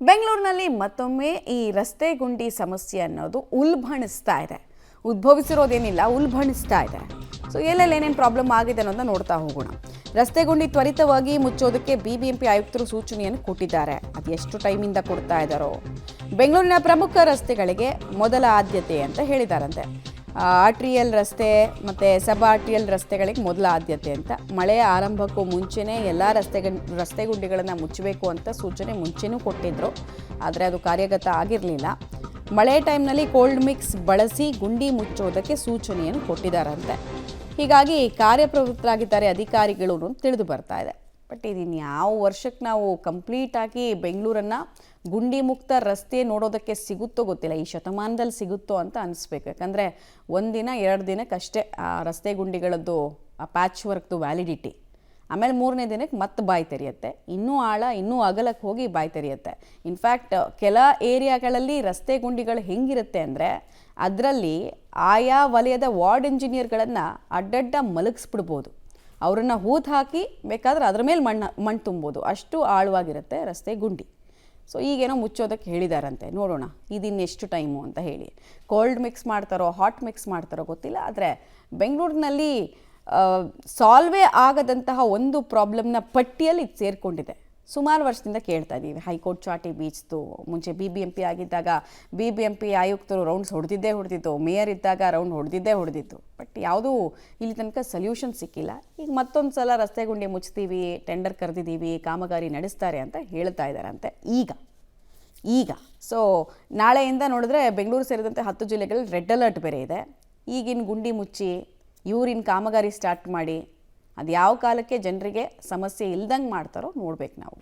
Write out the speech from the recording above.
ಬೆಂಗಳೂರಿನಲ್ಲಿ ಮತ್ತೊಮ್ಮೆ ಈ ರಸ್ತೆ ಗುಂಡಿ ಸಮಸ್ಯೆ ಅನ್ನೋದು ಉದ್ಭವಿಸಿರೋದೇನಿಲ್ಲ, ಉಲ್ಬಣಿಸ್ತಾ ಇದೆ. ಸೊ ಎಲ್ಲೆಲ್ಲಿ ಏನೇನು ಪ್ರಾಬ್ಲಮ್ ಆಗಿದೆ ಅನ್ನೋದನ್ನ ನೋಡ್ತಾ ಹೋಗೋಣ. ರಸ್ತೆ ಗುಂಡಿ ತ್ವರಿತವಾಗಿ ಮುಚ್ಚೋದಕ್ಕೆ ಬಿಬಿಎಂಪಿ ಆಯುಕ್ತರು ಸೂಚನೆಯನ್ನು ಕೊಟ್ಟಿದ್ದಾರೆ. ಅದು ಎಷ್ಟು ಟೈಮಿಂದ ಕೊಡ್ತಾ ಇದ್ದಾರೋ. ಬೆಂಗಳೂರಿನ ಪ್ರಮುಖ ರಸ್ತೆಗಳಿಗೆ ಮೊದಲ ಆದ್ಯತೆ ಅಂತ ಹೇಳಿದಾರಂತೆ. ಆರ್ಟಿಎಲ್ ರಸ್ತೆ ಮತ್ತು ಸಬ್ ಆರ್ಟಿಎಲ್ ರಸ್ತೆಗಳಿಗೆ ಮೊದಲ ಆದ್ಯತೆ ಅಂತ. ಮಳೆಯ ಆರಂಭಕ್ಕೂ ಮುಂಚೆನೇ ಎಲ್ಲ ರಸ್ತೆ ಗುಂಡಿಗಳನ್ನು ಮುಚ್ಚಬೇಕು ಅಂತ ಸೂಚನೆ ಮುಂಚೆನೂ ಕೊಟ್ಟಿದ್ದರು. ಆದರೆ ಅದು ಕಾರ್ಯಗತ ಆಗಿರಲಿಲ್ಲ. ಮಳೆ ಟೈಮ್ನಲ್ಲಿ ಕೋಲ್ಡ್ ಮಿಕ್ಸ್ ಬಳಸಿ ಗುಂಡಿ ಮುಚ್ಚೋದಕ್ಕೆ ಸೂಚನೆಯನ್ನು ಕೊಟ್ಟಿದ್ದಾರಂತೆ. ಹೀಗಾಗಿ ಕಾರ್ಯಪ್ರವೃತ್ತರಾಗಿದ್ದಾರೆ ಅಧಿಕಾರಿಗಳು ತಿಳಿದು ಬರ್ತಾ ಇದೆ. ಬಟ್ ಇದನ್ನು ಯಾವ ವರ್ಷಕ್ಕೆ ನಾವು ಕಂಪ್ಲೀಟಾಗಿ ಬೆಂಗಳೂರನ್ನು ಗುಂಡಿ ಮುಕ್ತ ರಸ್ತೆ ನೋಡೋದಕ್ಕೆ ಸಿಗುತ್ತೋ ಗೊತ್ತಿಲ್ಲ. ಈ ಶತಮಾನದಲ್ಲಿ ಸಿಗುತ್ತೋ ಅಂತ ಅನಿಸ್ಬೇಕು. ಯಾಕಂದರೆ ಒಂದಿನ 2 ದಿನಕ್ಕಷ್ಟೇ ಆ ರಸ್ತೆ ಗುಂಡಿಗಳದ್ದು ಆ ಪ್ಯಾಚ್ ವರ್ಕ್ದು ವ್ಯಾಲಿಡಿಟಿ. ಆಮೇಲೆ 3ನೇ ದಿನಕ್ಕೆ ಮತ್ತೆ ಬಾಯಿ ತೆರೆಯುತ್ತೆ. ಇನ್ನೂ ಆಳ, ಇನ್ನೂ ಅಗಲಕ್ಕೆ ಹೋಗಿ ಬಾಯಿ ತೆರೆಯುತ್ತೆ. ಇನ್ಫ್ಯಾಕ್ಟ್ ಕೆಲ ಏರಿಯಾಗಳಲ್ಲಿ ರಸ್ತೆ ಗುಂಡಿಗಳು ಹೆಂಗಿರುತ್ತೆ ಅಂದರೆ ಅದರಲ್ಲಿ ಆಯಾ ವಲಯದ ವಾರ್ಡ್ ಇಂಜಿನಿಯರ್ಗಳನ್ನು ಅಡ್ಡಡ್ಡ ಮಲಗಿಸ್ಬಿಡ್ಬೋದು. ಅವರನ್ನು ಹೂತು ಹಾಕಿ ಬೇಕಾದ್ರೆ ಅದ್ರ ಮೇಲೆ ಮಣ್ಣು ತುಂಬೋದು. ಅಷ್ಟು ಆಳವಾಗಿರುತ್ತೆ ರಸ್ತೆ ಗುಂಡಿ. ಸೊ ಈಗೇನೋ ಮುಚ್ಚೋದಕ್ಕೆ ಹೇಳಿದಾರಂತೆ. ನೋಡೋಣ ಇದಿನ್ನೆಷ್ಟು ಟೈಮು ಅಂತ ಹೇಳಿ. ಕೋಲ್ಡ್ ಮಿಕ್ಸ್ ಮಾಡ್ತಾರೋ ಹಾಟ್ ಮಿಕ್ಸ್ ಮಾಡ್ತಾರೋ ಗೊತ್ತಿಲ್ಲ. ಆದರೆ ಬೆಂಗಳೂರಿನಲ್ಲಿ ಸಾಲ್ವೇ ಆಗದಂತಹ ಒಂದು ಪ್ರಾಬ್ಲಮ್ನ ಪಟ್ಟಿಯಲ್ಲಿ ಇದು ಸೇರಿಕೊಂಡಿದೆ. ಸುಮಾರು ವರ್ಷದಿಂದ ಕೇಳ್ತಾ ಇದ್ದೀವಿ. ಹೈಕೋರ್ಟ್ ಚಾಟಿ ಬೀಚ್ದು ಮುಂಚೆ BBMP ಆಗಿದ್ದಾಗ BBMP ಆಯುಕ್ತರು ರೌಂಡ್ಸ್ ಹೊಡೆದಿತ್ತು. ಮೇಯರ್ ಇದ್ದಾಗ ರೌಂಡ್ ಹೊಡೆದಿತ್ತು. ಬಟ್ ಯಾವುದೂ ಇಲ್ಲಿ ತನಕ ಸೊಲ್ಯೂಷನ್ ಸಿಕ್ಕಿಲ್ಲ. ಈಗ ಮತ್ತೊಂದು ಸಲ ರಸ್ತೆ ಗುಂಡಿ ಮುಚ್ತೀವಿ, ಟೆಂಡರ್ ಕರೆದಿದ್ದೀವಿ, ಕಾಮಗಾರಿ ನಡೆಸ್ತಾರೆ ಅಂತ ಹೇಳ್ತಾ ಇದ್ದಾರಂತೆ. ಈಗ ಸೊ ನಾಳೆಯಿಂದ ನೋಡಿದ್ರೆ ಬೆಂಗಳೂರು ಸೇರಿದಂತೆ 10 ಜಿಲ್ಲೆಗಳಲ್ಲಿ ರೆಡ್ ಅಲರ್ಟ್ ಬೇರೆ ಇದೆ. ಈಗಿನ ಗುಂಡಿ ಮುಚ್ಚಿ ಇವ್ರಿನ ಕಾಮಗಾರಿ ಸ್ಟಾರ್ಟ್ ಮಾಡಿ ಅದು ಯಾವ ಕಾಲಕ್ಕೆ ಜನರಿಗೆ ಸಮಸ್ಯೆ ಇಲ್ದಂಗೆ ಮಾಡ್ತಾರೋ ನೋಡ್ಬೇಕು ನಾವು.